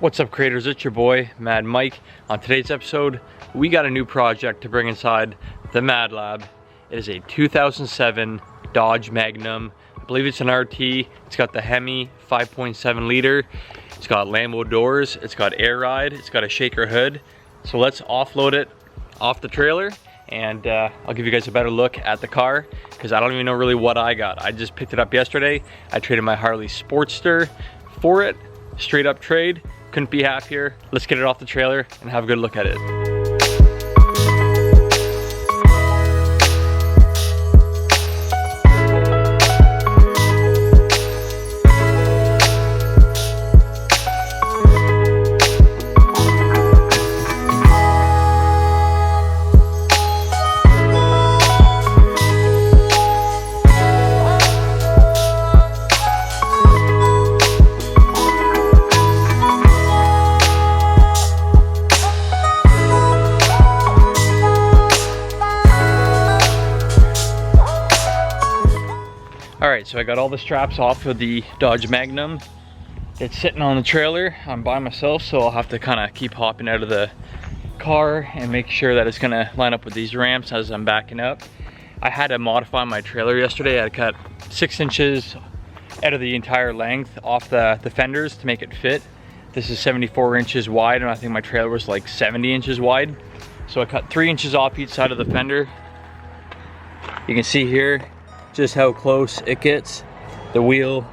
What's up, creators? It's your boy Mad Mike. On today's episode, we got a new project to bring inside the Mad Lab. It is a 2007 Dodge Magnum. I believe it's an RT. It's got the Hemi 5.7 liter. It's got Lambo doors. It's got air ride. It's got a shaker hood. So let's offload it off the trailer, and I'll give you guys a better look at the car because I don't even know really what I got. I just picked it up yesterday. I traded my Harley Sportster for it. Straight up trade. Couldn't be happier. Let's get it off the trailer and have a good look at it. Alright, so I got all the straps off of the Dodge Magnum. It's sitting on the trailer. I'm by myself, so I'll have to kind of keep hopping out of the car and make sure that it's going to line up with these ramps as I'm backing up. I had to modify my trailer yesterday. I cut 6 inches out of the entire length off the fenders to make it fit. This is 74 inches wide, and I think my trailer was like 70 inches wide. So I cut 3 inches off each side of the fender. You can see here just how close it gets. The wheel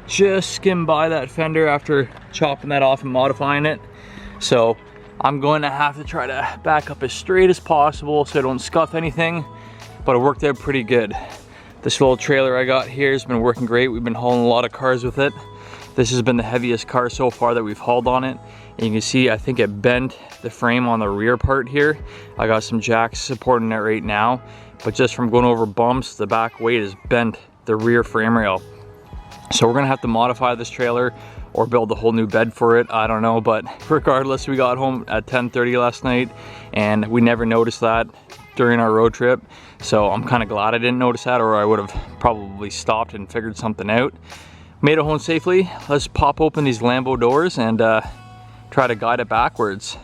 just skimmed by that fender after chopping that off and modifying it. So I'm going to have to try to back up as straight as possible so I don't scuff anything, but it worked out pretty good. This little trailer I got here has been working great. We've been hauling a lot of cars with it. This has been the heaviest car so far that we've hauled on it. And you can see, I think it bent the frame on the rear part here. I got some jacks supporting it right now, but just from going over bumps, the back weight has bent the rear frame rail. So we're gonna have to modify this trailer or build a whole new bed for it. I don't know, but regardless, we got home at 10:30 last night and we never noticed that during our road trip. So I'm kind of glad I didn't notice that, or I would have probably stopped and figured something out. Made it home safely. Let's pop open these Lambo doors and try to guide it backwards.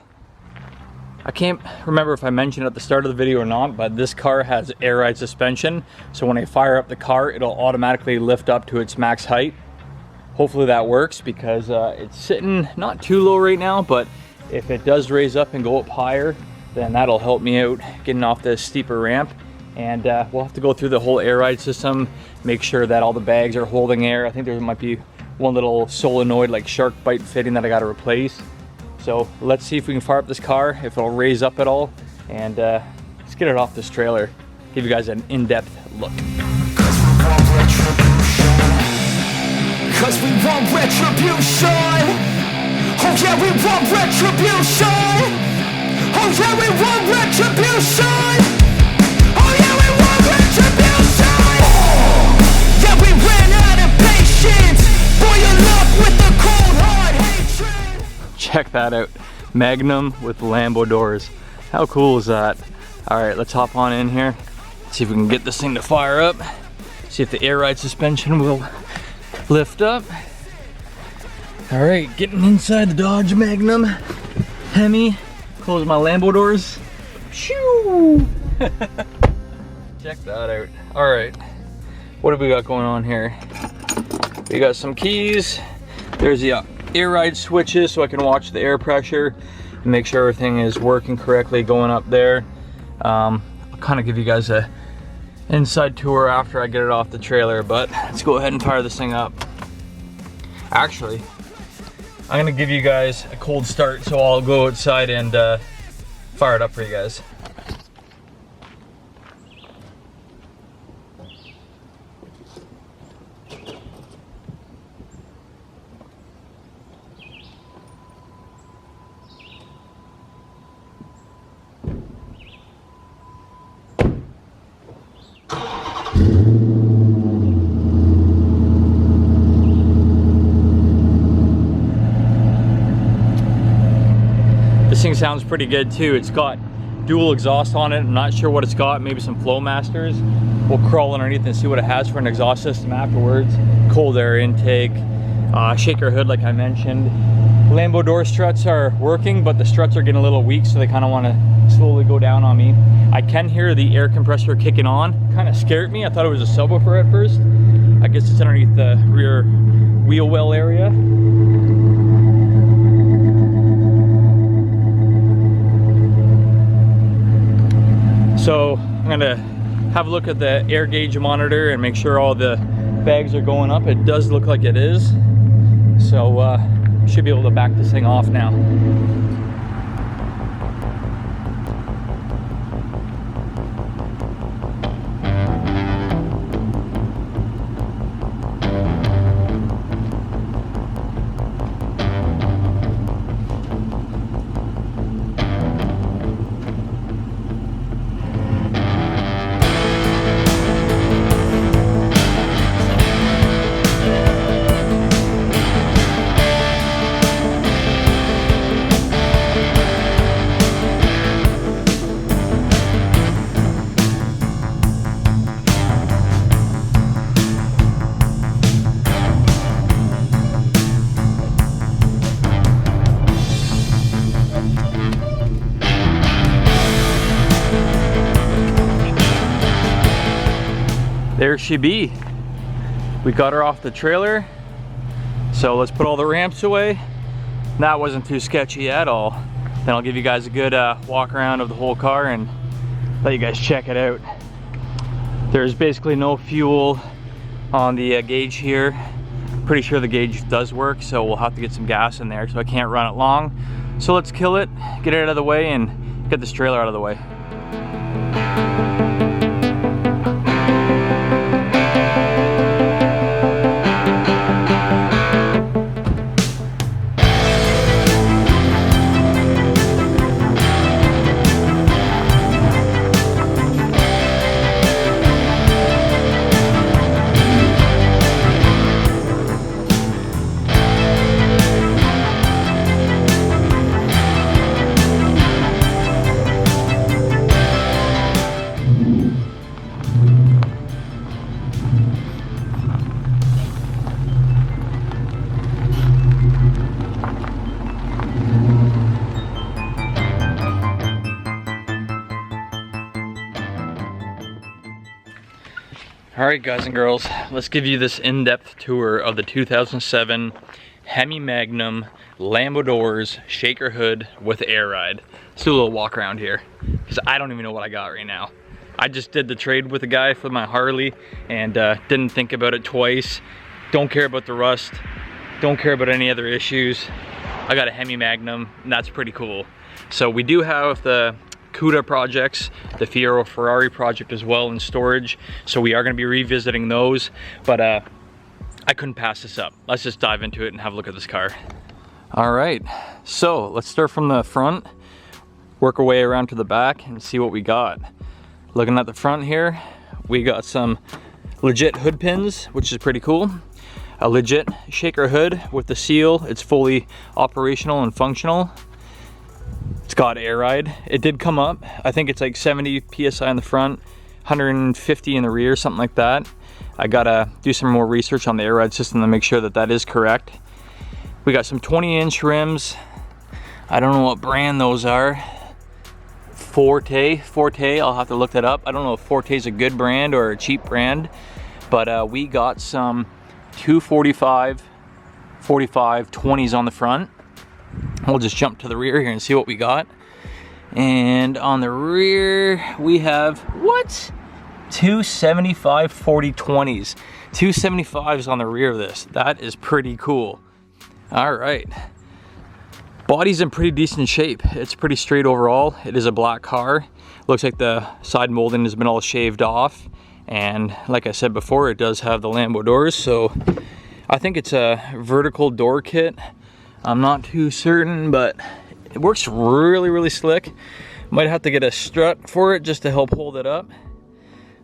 I can't remember if I mentioned at the start of the video or not, but this car has air ride suspension. So when I fire up the car, it'll automatically lift up to its max height. Hopefully that works because it's sitting not too low right now, but if it does raise up and go up higher, then that'll help me out getting off this steeper ramp. And we'll have to go through the whole air ride system, make sure that all the bags are holding air. I think there might be one little solenoid like shark bite fitting that I gotta replace. So let's see if we can fire up this car, if it'll raise up at all, and let's get it off this trailer, give you guys an in-depth look. Cause we want retribution. Oh yeah, we want retribution. Oh yeah, we want retribution. Oh yeah, we want retribution. Oh, yeah, we ran out of patience. Boil up with the cold hard hatred. Check that out. Magnum with Lambo doors. How cool is that? Alright, let's hop on in here. See if we can get this thing to fire up. See if the air ride suspension will lift up. Alright, getting inside the Dodge Magnum Hemi. Close my Lambo doors. Shoo! Check that out. Alright, what have we got going on here? We got some keys. There's the air ride switches so I can watch the air pressure and make sure everything is working correctly going up there. I'll kind of give you guys a inside tour after I get it off the trailer, but let's go ahead and fire this thing up. Actually, I'm gonna give you guys a cold start, so I'll go outside and fire it up for you guys. This thing sounds pretty good too. It's got dual exhaust on it. I'm not sure what it's got, maybe some Flowmasters. We'll crawl underneath and see what it has for an exhaust system afterwards. Cold air intake, shaker hood like I mentioned, Lambo door struts are working, but the struts are getting a little weak, so they kind of want to slowly go down on me. I can hear the air compressor kicking on. Kind of scared me. I thought it was a subwoofer at first. I guess it's underneath the rear wheel well area. So I'm gonna have a look at the air gauge monitor and make sure all the bags are going up. It does look like it is. So should be able to back this thing off now. There she be. We got her off the trailer. So let's put all the ramps away. That wasn't too sketchy at all. Then I'll give you guys a good walk around of the whole car and let you guys check it out. There's basically no fuel on the gauge here. Pretty sure the gauge does work, so we'll have to get some gas in there, so I can't run it long. So let's kill it, get it out of the way, and get this trailer out of the way. Alright guys and girls, let's give you this in-depth tour of the 2007 Hemi Magnum Lambo doors shaker hood with air ride. Let's do a little walk around here, because I don't even know what I got right now. I just did the trade with a guy for my Harley and didn't think about it twice. Don't care about the rust, don't care about any other issues. I got a Hemi Magnum and that's pretty cool. So we do have the CUDA projects, the Fiero Ferrari project as well in storage, so we are going to be revisiting those, but I couldn't pass this up. Let's just dive into it and have a look at this car. All right, so let's start from the front, work our way around to the back and see what we got. Looking at the front here, we got some legit hood pins, which is pretty cool. A legit shaker hood with the seal. It's fully operational and functional. It's got air ride. It did come up. I think it's like 70 PSI in the front, 150 in the rear, something like that. I gotta do some more research on the air ride system to make sure that that is correct. We got some 20-inch rims. I don't know what brand those are. Forte, I'll have to look that up. I don't know if Forte is a good brand or a cheap brand, but we got some 245, 45, 20s on the front. We'll just jump to the rear here and see what we got. And on the rear, we have, what? 275 40 20s. 275s on the rear of this. That is pretty cool. All right. Body's in pretty decent shape. It's pretty straight overall. It is a black car. Looks like the side molding has been all shaved off. And like I said before, it does have the Lambo doors. So I think it's a vertical door kit. I'm not too certain, but it works really, really slick. Might have to get a strut for it just to help hold it up.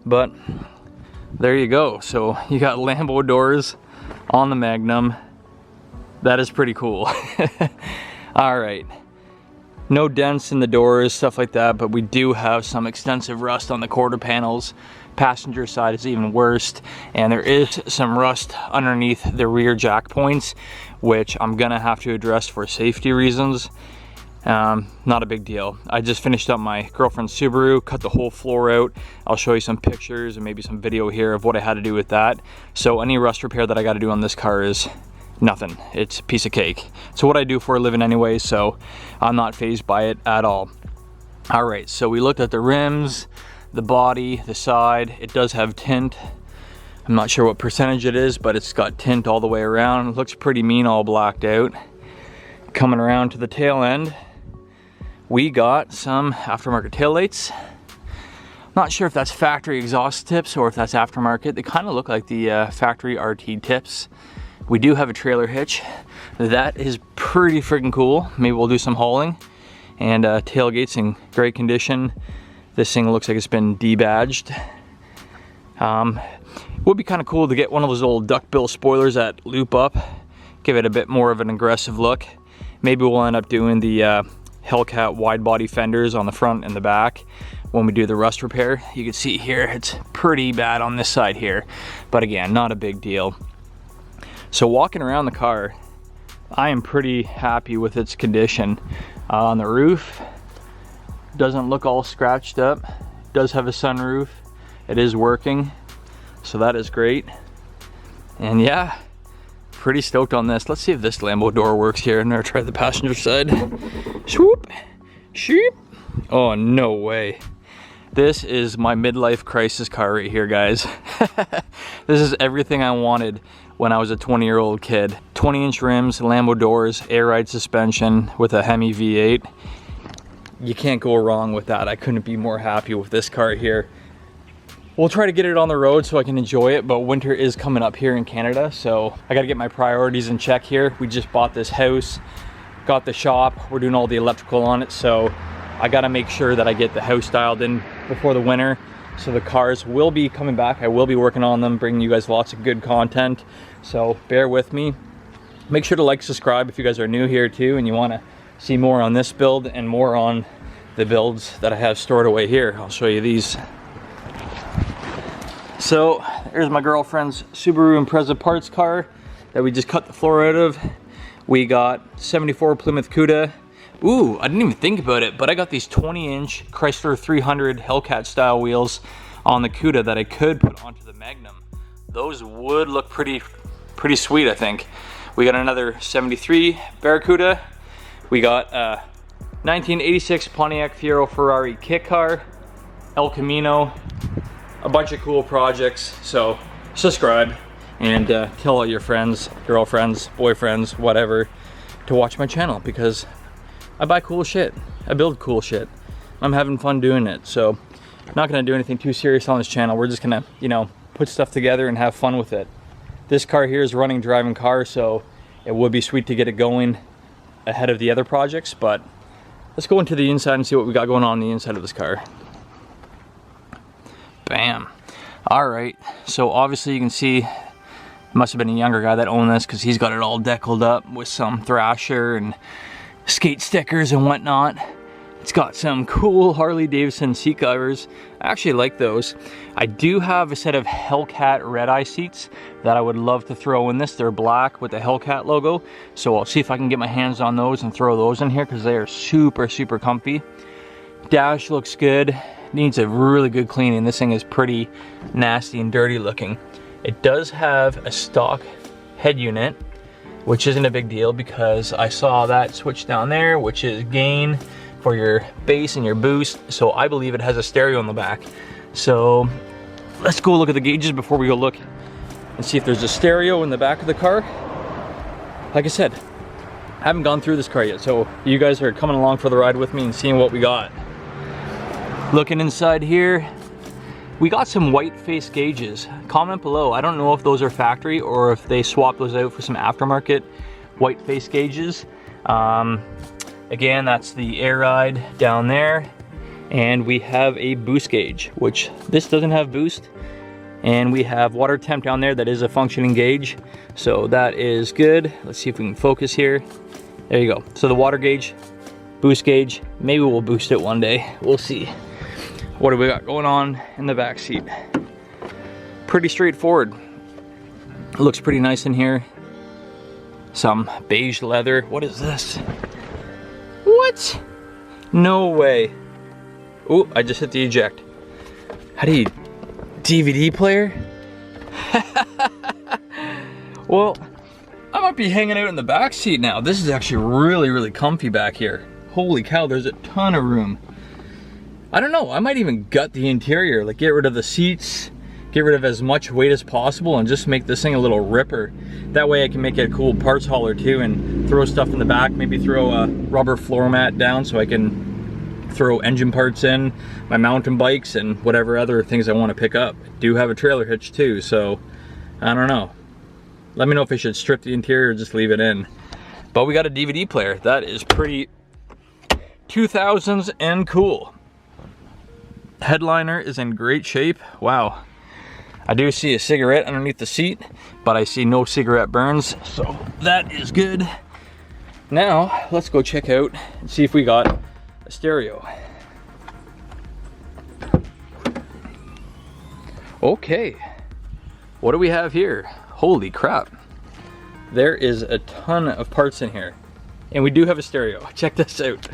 But there you go. So you got Lambo doors on the Magnum. That is pretty cool. All right. No dents in the doors, stuff like that, but we do have some extensive rust on the quarter panels. Passenger side is even worse, and there is some rust underneath the rear jack points, which I'm gonna have to address for safety reasons. Not a big deal. I just finished up my girlfriend's Subaru, cut the whole floor out. I'll show you some pictures and maybe some video here of what I had to do with that. So any rust repair that I got to do on this car is nothing. It's a piece of cake. It's what I do for a living anyway, so I'm not fazed by it at all. All right, so we looked at the rims, the body, the side. It does have tint. I'm not sure what percentage it is, but it's got tint all the way around. It looks pretty mean, all blacked out. Coming around to the tail end, we got some aftermarket taillights. Not sure if that's factory exhaust tips or if that's aftermarket. They kind of look like the factory RT tips. We do have a trailer hitch. That is pretty freaking cool. Maybe we'll do some hauling. And tailgate's in great condition. This thing looks like it's been debadged. Would be kind of cool to get one of those old duckbill spoilers that loop up. Give it a bit more of an aggressive look. Maybe we'll end up doing the Hellcat wide body fenders on the front and the back when we do the rust repair. You can see here it's pretty bad on this side here, but again, not a big deal. So walking around the car, I am pretty happy with its condition. On the roof, doesn't look all scratched up. Does have a sunroof. It is working, so that is great. And yeah, pretty stoked on this. Let's see if this Lambo door works here. I've never tried the passenger side. Swoop, sheep. Oh, no way. This is my midlife crisis car right here, guys. This is everything I wanted when I was a 20-year-old kid. 20-inch rims, Lambo doors, air ride suspension with a Hemi V8. You can't go wrong with that. I couldn't be more happy with this car here. We'll try to get it on the road so I can enjoy it, but winter is coming up here in Canada, so I gotta get my priorities in check here. We just bought this house, got the shop, we're doing all the electrical on it, so I gotta make sure that I get the house dialed in before the winter. So the cars will be coming back. I will be working on them, bringing you guys lots of good content, so bear with me. Make sure to like, subscribe if you guys are new here too and you want to see more on this build and more on the builds that I have stored away here. I'll show you these. So there's my girlfriend's Subaru Impreza parts car that we just cut the floor out of. We got 74 Plymouth Cuda. Ooh, I didn't even think about it, but I got these 20-inch Chrysler 300 Hellcat style wheels on the Cuda that I could put onto the Magnum. Those would look pretty sweet, I think. We got another 73 Barracuda. We got a 1986 Pontiac Fiero Ferrari kit car, El Camino, a bunch of cool projects. So subscribe and tell all your friends, girlfriends, boyfriends, whatever, to watch my channel because I buy cool shit. I build cool shit. I'm having fun doing it. So I'm not gonna do anything too serious on this channel. We're just gonna, you know, put stuff together and have fun with it. This car here is a running, driving car, so it would be sweet to get it going ahead of the other projects, but let's go into the inside and see what we got going on the inside of this car. Bam. All right, so obviously you can see it must have been a younger guy that owned this because he's got it all deckled up with some Thrasher and skate stickers and whatnot. It's got some cool Harley Davidson seat covers. I actually like those. I do have a set of Hellcat red eye seats that I would love to throw in this. They're black with the Hellcat logo, so I'll see if I can get my hands on those and throw those in here because they are super comfy. Dash looks good. Needs a really good cleaning. This thing is pretty nasty and dirty looking. It does have a stock head unit, which isn't a big deal because I saw that switch down there, which is gain for your bass and your boost. So I believe it has a stereo in the back. So let's go look at the gauges before we go look and see if there's a stereo in the back of the car. Like I said, I haven't gone through this car yet, so you guys are coming along for the ride with me and seeing what we got. Looking inside here, we got some white face gauges. Comment below, I don't know if those are factory or if they swapped those out for some aftermarket white face gauges. Again, that's the air ride down there. And we have a boost gauge, which this doesn't have boost. And we have water temp down there that is a functioning gauge. So that is good. Let's see if we can focus here. There you go. So the water gauge, boost gauge, maybe we'll boost it one day. We'll see. What do we got going on in the back seat? Pretty straightforward. It looks pretty nice in here. Some beige leather. What is this? What? No way. Oh, I just hit the eject. How do you... DVD player? Well, I might be hanging out in the back seat now. This is actually really, really comfy back here. Holy cow, there's a ton of room. I don't know, I might even gut the interior, like get rid of the seats, get rid of as much weight as possible, and just make this thing a little ripper. That way I can make it a cool parts hauler too, and throw stuff in the back, maybe throw a rubber floor mat down so I can throw engine parts in, my mountain bikes, and whatever other things I want to pick up. I do have a trailer hitch too, so I don't know. Let me know if I should strip the interior or just leave it in. But we got a DVD player. That is pretty 2000s and cool. Headliner is in great shape. Wow. I do see a cigarette underneath the seat, but I see no cigarette burns, so that is good. Now, let's go check out and see if we got a stereo. Okay, what do we have here? Holy crap. There is a ton of parts in here. And we do have a stereo. Check this out.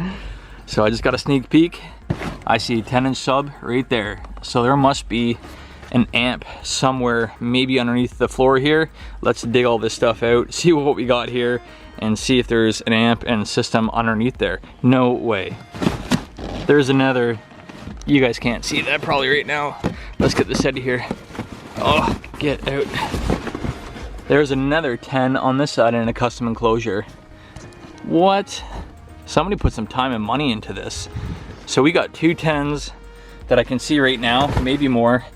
So I just got a sneak peek. I see a 10-inch sub right there. So there must be an amp somewhere, maybe underneath the floor here. Let's dig all this stuff out, see what we got here, and see if there's an amp and system underneath there. No way. There's another, you guys can't see that probably right now. Let's get this out of here. Oh, get out. There's another 10 on this side in a custom enclosure. What? Somebody put some time and money into this. So we got 2 10s that I can see right now, maybe more.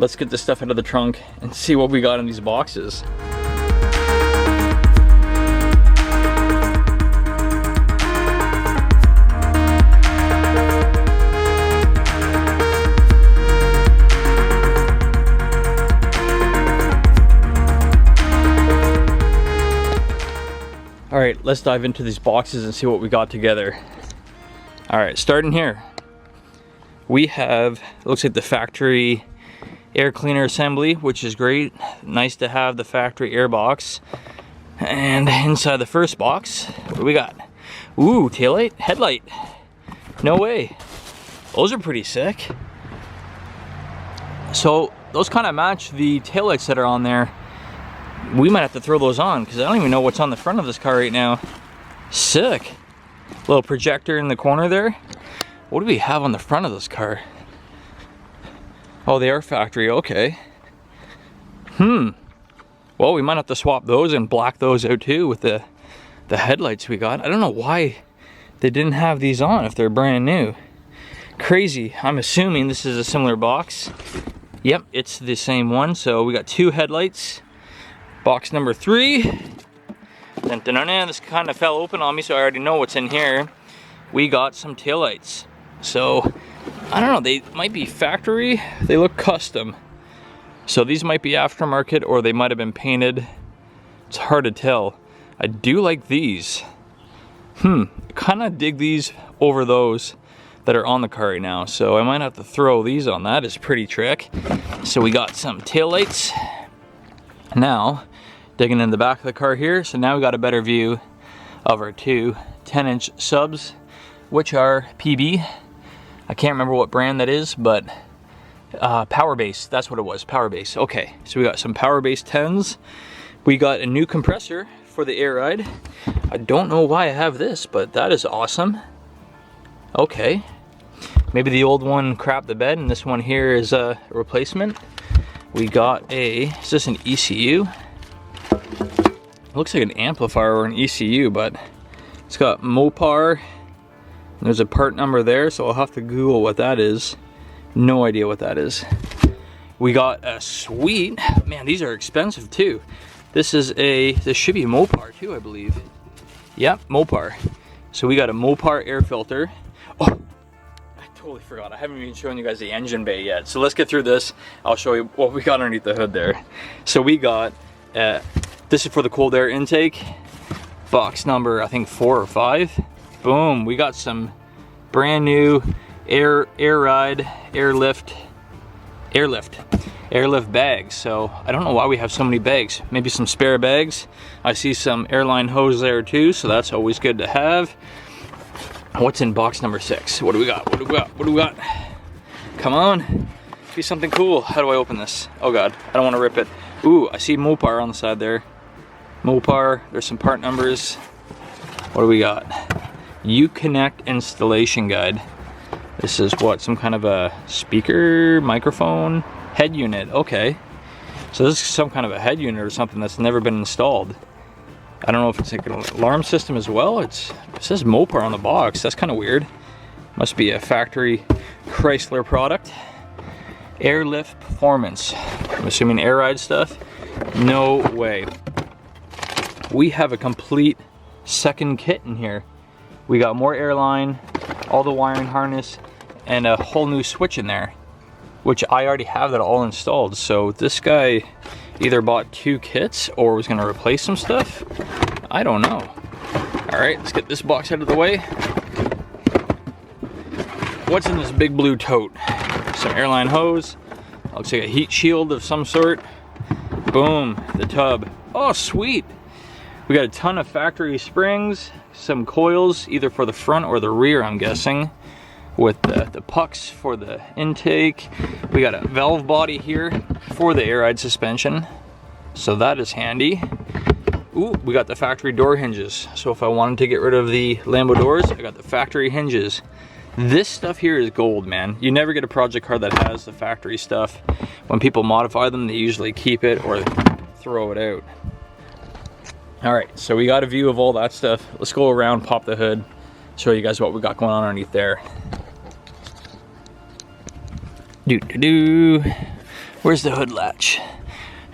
Let's get this stuff out of the trunk and see what we got in these boxes. All right, let's dive into these boxes and see what we got together. All right, starting here. We have, it looks like the factory air cleaner assembly, which is great. Nice to have the factory air box. And inside the first box, what do we got? Ooh, taillight, headlight. No way. Those are pretty sick. So those kind of match the taillights that are on there. We might have to throw those on because I don't even know what's on the front of this car right now. Sick. Little projector in the corner there. What do we have on the front of this car? Oh, they are factory, okay. Well, we might have to swap those and black those out too with the headlights we got. I don't know why they didn't have these on if they're brand new. Crazy. I'm assuming this is a similar box. Yep, it's the same one. So we got 2 headlights. Box number 3. Dun, dun, dun, dun. This kind of fell open on me, so I already know what's in here. We got some taillights. So, I don't know, they might be factory. They look custom. So these might be aftermarket or they might have been painted. It's hard to tell. I do like these. Kind of dig these over those that are on the car right now. So I might have to throw these on. That is pretty trick. So we got some taillights. Now, digging in the back of the car here. So now we got a better view of our 2 10-inch subs, which are PB. I can't remember what brand that is, but Power Base, that's what it was, Power Base. Okay, so we got some Power Base 10s. We got a new compressor for the air ride. I don't know why I have this, but that is awesome. Okay, maybe the old one crapped the bed and this one here is a replacement. We got is this an ECU? It looks like an amplifier or an ECU, but it's got Mopar. There's a part number there, so I'll have to Google what that is. No idea what that is. We got a sweet, man, these are expensive too. This should be a Mopar too, I believe. Yep, Mopar. So we got a Mopar air filter. Oh, I totally forgot. I haven't even shown you guys the engine bay yet. So let's get through this. I'll show you what we got underneath the hood there. So we got, this is for the cold air intake. Box number, I think 4 or 5. Boom, we got some brand new airlift bags. So I don't know why we have so many bags. Maybe some spare bags. I see some airline hose there too, so that's always good to have. What's in box number 6? What do we got? What do we got? What do we got? Come on, be something cool. How do I open this? Oh God, I don't want to rip it. Ooh, I see Mopar on the side there. Mopar, there's some part numbers. What do we got? Uconnect installation guide. This is what, some kind of a speaker, microphone, head unit. Okay, so this is some kind of a head unit or something that's never been installed. I don't know if it's like an alarm system as well. It says Mopar on the box. That's kind of weird. Must be a factory Chrysler product. Airlift performance. I'm assuming air ride stuff. No way. We have a complete second kit in here. We got more airline, all the wiring harness, and a whole new switch in there, which I already have that all installed. So this guy either bought 2 kits or was gonna replace some stuff. I don't know. All right, let's get this box out of the way. What's in this big blue tote? Some airline hose. Looks like a heat shield of some sort. Boom, the tub. Oh, sweet. We got a ton of factory springs, some coils, either for the front or the rear, I'm guessing, with the pucks for the intake. We got a valve body here for the air ride suspension, so that is handy. Ooh, we got the factory door hinges. So if I wanted to get rid of the Lambo doors, I got the factory hinges. This stuff here is gold, man. You never get a project car that has the factory stuff. When people modify them, they usually keep it or throw it out. All right, so we got a view of all that stuff. Let's go around, pop the hood, show you guys what we got going on underneath there. Where's the hood latch?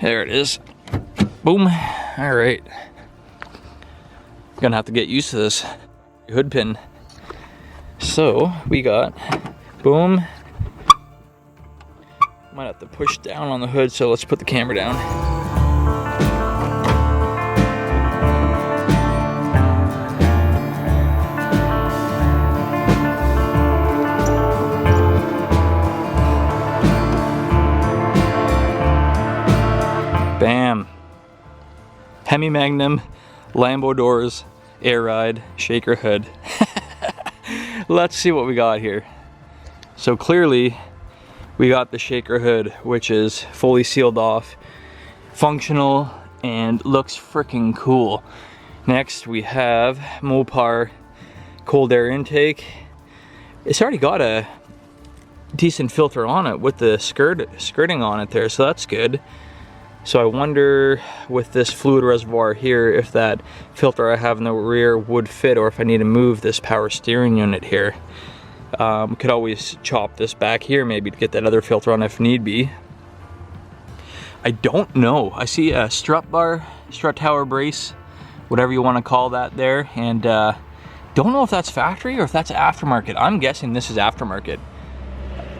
There it is. Boom. All right. Gonna have to get used to this hood pin. So we got, boom. Might have to push down on the hood, so let's put the camera down. Bam. Hemi Magnum, Lambo doors, air ride, shaker hood. Let's see what we got here. So clearly we got the shaker hood, which is fully sealed off, functional, and looks freaking cool. Next we have Mopar cold air intake. It's already got a decent filter on it with the skirting on it there, so that's good. So I wonder with this fluid reservoir here if that filter I have in the rear would fit, or if I need to move this power steering unit here. Could always chop this back here maybe to get that other filter on if need be. I don't know. I see a strut bar, strut tower brace, whatever you want to call that there, and don't know if that's factory or if that's aftermarket. I'm guessing this is aftermarket.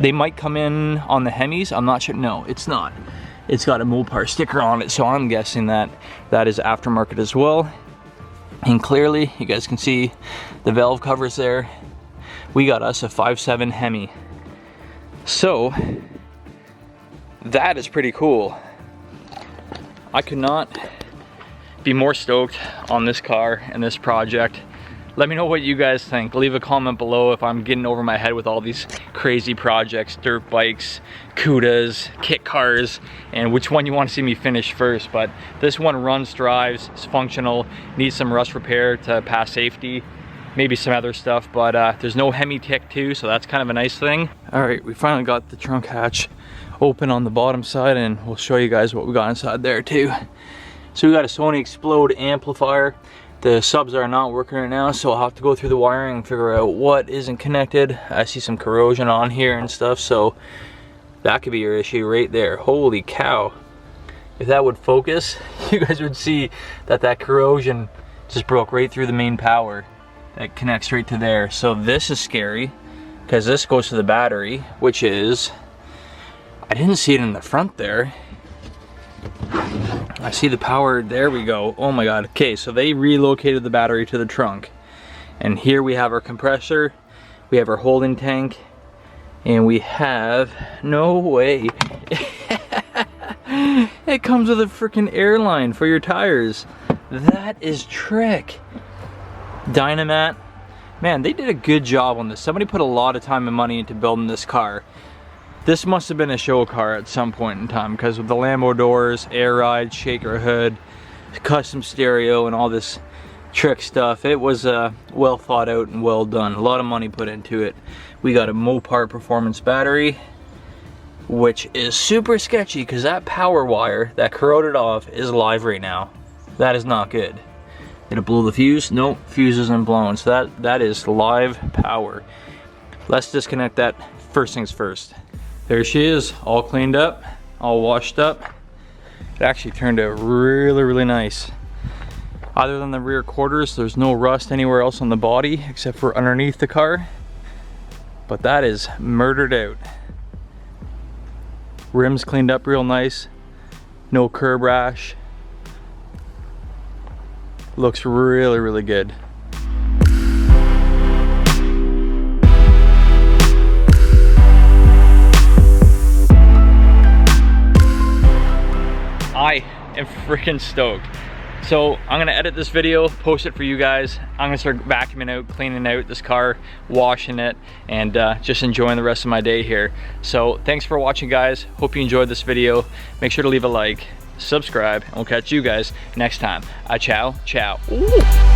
They might come in on the Hemis, I'm not sure. No, it's not. It's got a Mopar sticker on it, so I'm guessing that that is aftermarket as well. And clearly, you guys can see the valve covers there. We got us a 5.7 Hemi. So, that is pretty cool. I could not be more stoked on this car and this project. Let me know what you guys think. Leave a comment below if I'm getting over my head with all these crazy projects, dirt bikes, Cudas, kit cars, and which one you want to see me finish first. But this one runs, drives, is functional, needs some rust repair to pass safety, maybe some other stuff, but there's no Hemi tick too, so that's kind of a nice thing. All right, we finally got the trunk hatch open on the bottom side, and we'll show you guys what we got inside there too. So we got a Sony Explode amplifier. The subs are not working right now, so I'll have to go through the wiring and figure out what isn't connected. I see some corrosion on here and stuff, so that could be your issue right there. Holy cow. If that would focus, you guys would see that that corrosion just broke right through the main power that connects right to there. So this is scary, because this goes to the battery, which is, I didn't see it in the front there. I see the power, there we go. Oh my god. Okay, so they relocated the battery to the trunk. And here we have our compressor, we have our holding tank, And we have, no way. It comes with a freaking airline for your tires. That is trick. Dynamat. Man, they did a good job on this. Somebody put a lot of time and money into building this car. This must have been a show car at some point in time, because with the Lambo doors, air ride, shaker hood, custom stereo, and all this trick stuff, it was well thought out and well done. A lot of money put into it. We got a Mopar performance battery, which is super sketchy because that power wire that corroded off is live right now. That is not good. Did it blow the fuse? Nope, fuse isn't blown. So that is live power. Let's disconnect that first things first. There she is, all cleaned up, all washed up. It actually turned out really, really nice. Other than the rear quarters, there's no rust anywhere else on the body except for underneath the car. But that is murdered out. Rims cleaned up real nice. No curb rash. Looks really, really good. I am freaking stoked. So I'm gonna edit this video, post it for you guys. I'm gonna start vacuuming out, cleaning out this car, washing it, and just enjoying the rest of my day here. So thanks for watching, guys. Hope you enjoyed this video. Make sure to leave a like, subscribe, and we'll catch you guys next time. Ciao, ciao. Ooh.